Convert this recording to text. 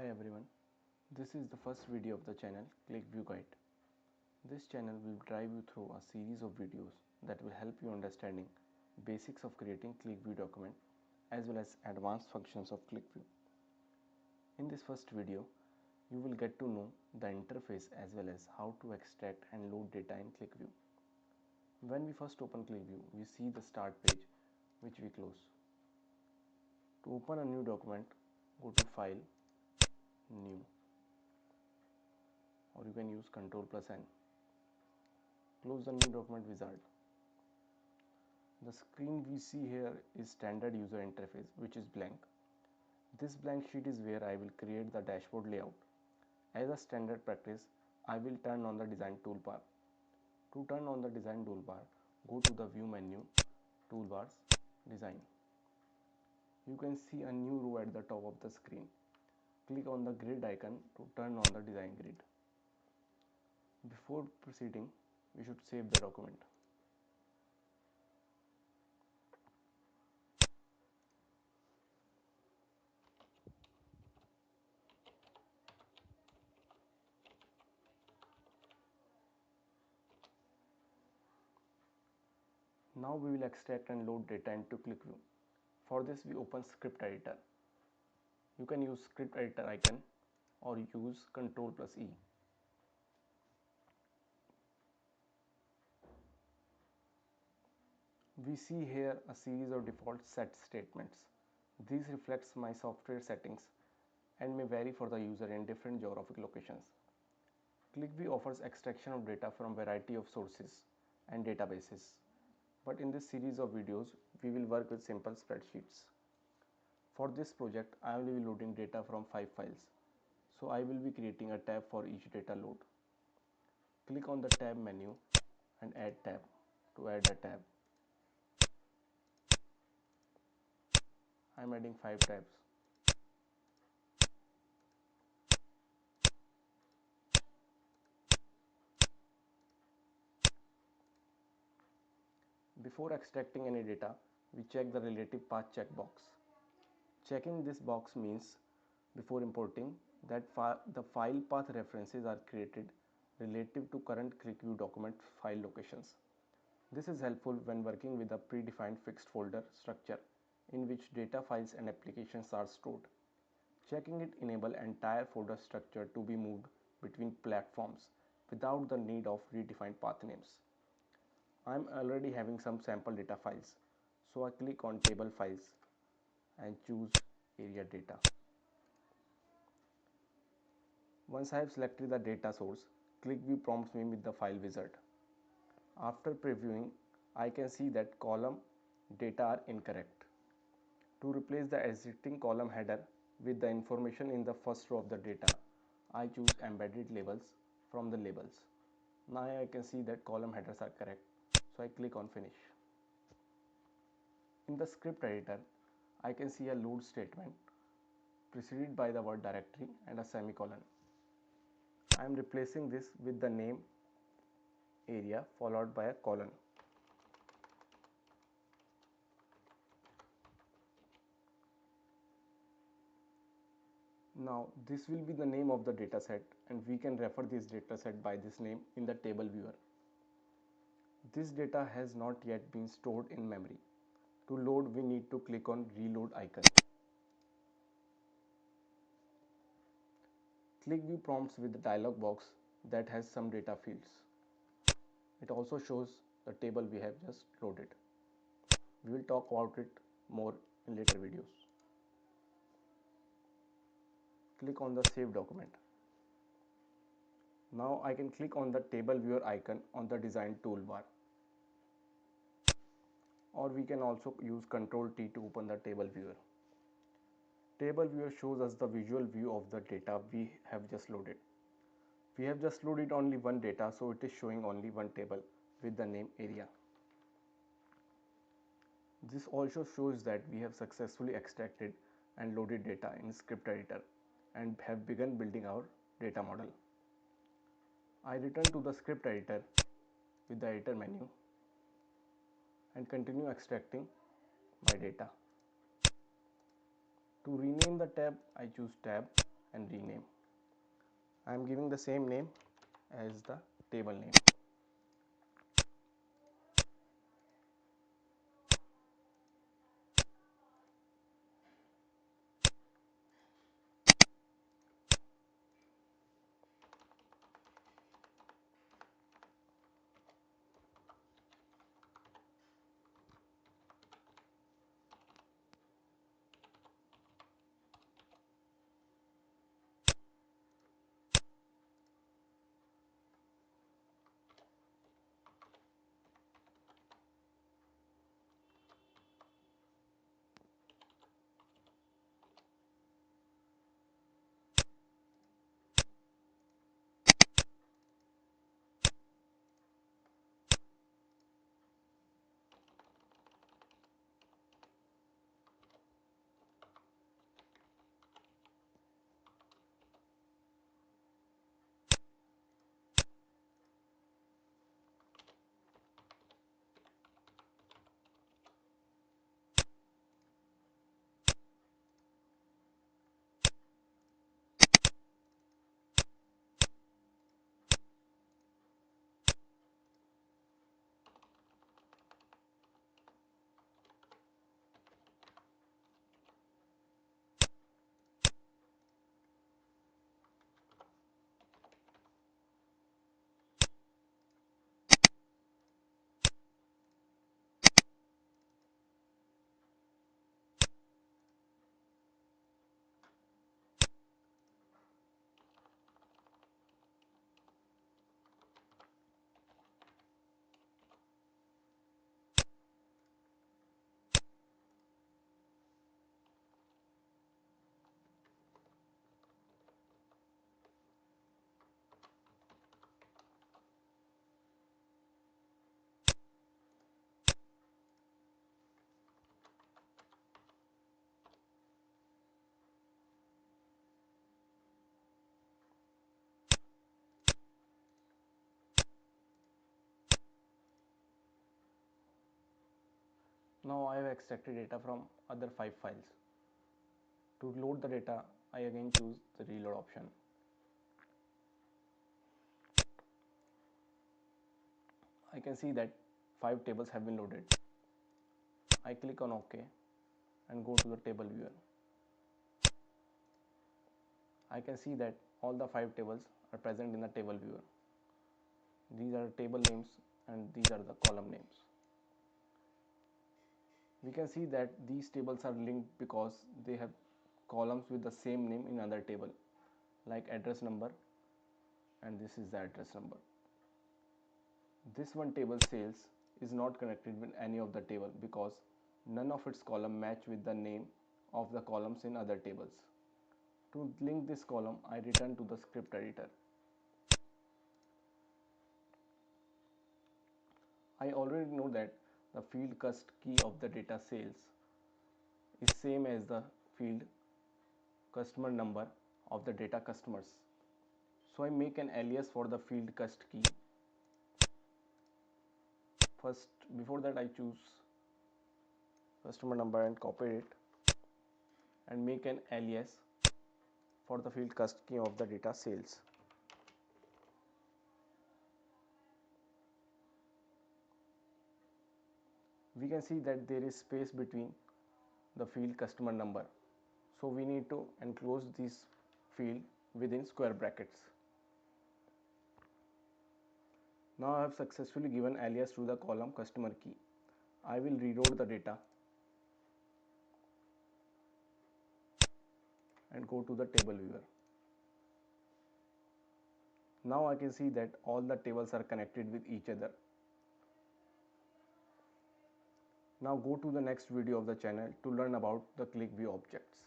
Hi everyone, this is the first video of the channel Qlikview Guide. This channel will drive you through a series of videos that will help you understanding basics of creating Qlikview document as well as advanced functions of Qlikview. In this first video, you will get to know the interface as well as how to extract and load data in Qlikview. When we first open Qlikview, we see the start page which we close. To open a new document, go to File, New, or you can use Ctrl+N. Close the new document wizard. The screen we see here is standard user interface, which is blank. This blank sheet is where I will create the dashboard layout. As a standard practice, I will turn on the design toolbar. To turn on the design toolbar, go to the view menu, toolbars, design. You can see a new row at the top of the screen. Click on the grid icon to turn on the design grid. Before proceeding, we should save the document. Now we will extract and load data into Qlikview. For this we open script editor. You can use script editor icon or use Ctrl+E. We see here a series of default set statements. These reflects my software settings and may vary for the user in different geographic locations. Qlikview offers extraction of data from variety of sources and databases. But in this series of videos, we will work with simple spreadsheets. For this project, I will be loading data from 5 files. So I will be creating a tab for each data load. Click on the tab menu and add tab to add a tab. I am adding 5 tabs. Before extracting any data, we check the relative path checkbox. Checking this box means before importing that the file path references are created relative to current Qlikview document file locations. This is helpful when working with a predefined fixed folder structure in which data files and applications are stored. Checking it enables entire folder structure to be moved between platforms without the need of redefined path names. I am already having some sample data files, so I click on table files and choose area data. Once I have selected the data source, Qlikview prompts me with the file wizard. After previewing, I can see that column data are incorrect. To replace the existing column header with the information in the first row of the data, I choose embedded labels from the labels. Now I can see that column headers are correct, so I click on finish. In the script editor, I can see a load statement preceded by the word directory and a semicolon. I am replacing this with the name area followed by a colon. Now this will be the name of the dataset and we can refer this dataset by this name in the table viewer. This data has not yet been stored in memory. To load, we need to click on reload icon. Qlikview prompts with the dialog box that has some data fields. It also shows the table we have just loaded. We will talk about it more in later videos. Click on the save document. Now I can click on the table viewer icon on the design toolbar. Or we can also use Ctrl+T to open the table viewer. Table viewer shows us the visual view of the data we have just loaded. We have just loaded only one data, so it is showing only one table with the name area. This also shows that we have successfully extracted and loaded data in script editor and have begun building our data model. I return to the script editor with the editor menu and continue extracting my data. To rename the tab, I choose tab and rename. I am giving the same name as the table name. Now I have extracted data from other 5 files. To load the data, I again choose the reload option. I can see that 5 tables have been loaded. I click on OK and go to the table viewer. I can see that all the 5 tables are present in the table viewer. These are table names and these are the column names. We can see that these tables are linked because they have columns with the same name in another table, like address number, and this is the address number. This one table sales is not connected with any of the table because none of its column match with the name of the columns in other tables. To link this column, I return to the script editor. I already know that the field cust key of the data sales is same as the field customer number of the data customers. So I make an alias for the field cust key. First, before that I choose customer number and copy it and make an alias for the field cust key of the data sales. We can see that there is space between the field customer number. So we need to enclose this field within square brackets. Now I have successfully given alias to the column customer key. I will reload the data and go to the table viewer. Now I can see that all the tables are connected with each other. Now go to the next video of the channel to learn about the Qlikview objects.